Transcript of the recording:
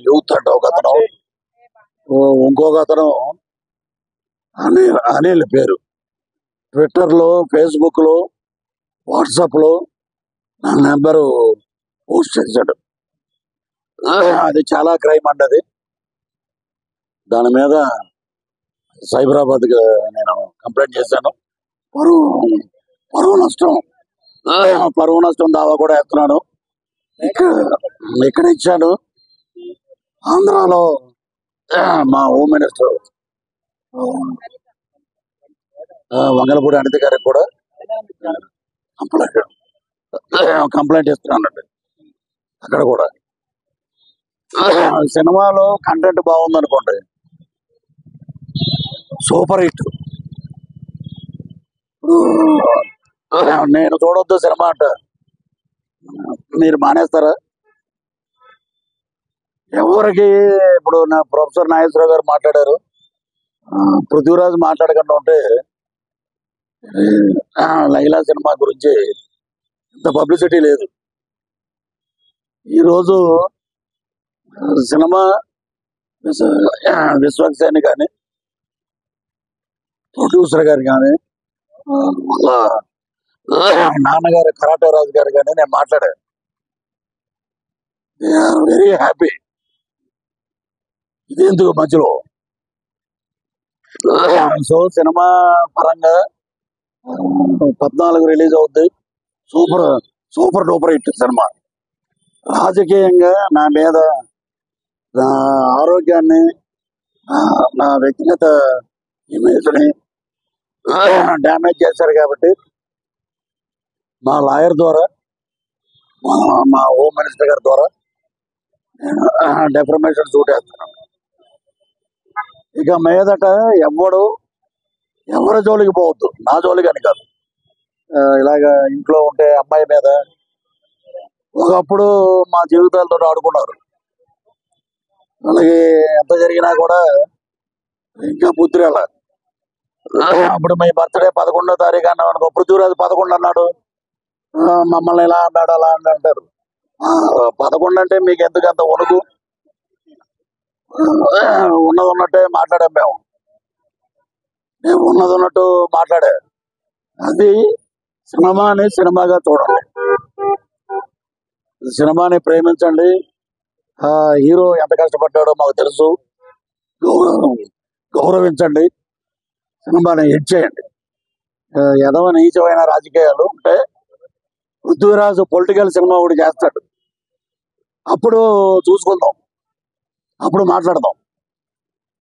Youth అంటే ఒక అతను, ఇంకొక అతను అనిల్ పేరు ట్విట్టర్లో, ఫేస్బుక్లో, వాట్సాప్లో నా నెంబరు పోస్ట్ చేశాడు. అది చాలా క్రైమ్ అండి. అది దాని మీద సైబరాబాద్కి నేను కంప్లైంట్ చేశాను. పరువు పరువు నష్టం దావా కూడా వేస్తున్నాను. ఇక్కడ ఇచ్చాను. ఆంధ్రాలో మా హోమ్ మినిస్టర్ వంగలపూడి అనిత గారికి కూడా కంప్లైంట్ ఇస్తున్నానండి. అక్కడ కూడా సినిమాలో కంటెంట్ బాగుందనుకోండి, సూపర్ హిట్. నేను చూడొద్దు సినిమా అంట, మీరు మానేస్తారా? ఎవరికి ఇప్పుడు నా ప్రొఫెసర్ నాగేశ్వరరావు గారు మాట్లాడారు, పృథ్వీరాజ్ మాట్లాడకుండా ఉంటే లైలా సినిమా గురించి ఇంత పబ్లిసిటీ లేదు. ఈరోజు సినిమా విశ్వక్సేని కానీ, ప్రొడ్యూసర్ గారు కానీ, వాళ్ళ నాన్నగారు కరాటే రాజు గారు కానీ నేను మాట్లాడాను. They are very happy. ఇదేందుకు మధ్యలో? సో సినిమా పరంగా 14 రిలీజ్ అవుద్ది. Super duper hit cinema. రాజకీయంగా నా మీద, నా ఆరోగ్యాన్ని, నా వ్యక్తిగత ఇమేజ్ని డ్యామేజ్ చేశారు కాబట్టి మా లాయర్ ద్వారా, మా హోమ్ మినిస్టర్ గారి ద్వారా డెఫర్మేషన్ సూట్ వేస్తున్నాను. ఇక మీదట ఎవరి జోలికి పోవద్దు, నా జోలికి అని కాదు. ఇలాగ ఇంట్లో ఉంటే అమ్మాయి మీద ఒకప్పుడు మా జీవితాలతో ఆడుకున్నారు. వాళ్ళకి ఎంత జరిగినా కూడా ఇంకా బుద్ధి రాల. అప్పుడు మీ బర్త్డే 11వ తారీఖు అన్నాం అనుకో, పృథ్వీరాజు 11 అన్నాడు, మమ్మల్ని ఇలా అన్నాడు అలా అని అంటారు. 11 అంటే మీకు ఎందుకు అంత వణుకు? ఉన్నది ఉన్నట్టే మాట్లాడాం మేము ఉన్నది ఉన్నట్టు మాట్లాడే. అది సినిమాని సినిమాగా చూడండి, సినిమాని ప్రేమించండి. హీరో ఎంత కష్టపడ్డాడో మాకు తెలుసు, గౌరవించండి, సినిమాని హిట్ చేయండి. ఎదవ నీచమైన రాజకీయాలు ఉంటే పృథ్వీరాజు పొలిటికల్ సినిమా ఒకటి చేస్తాడు, అప్పుడు చూసుకుందాం, అప్పుడు మాట్లాడదాం.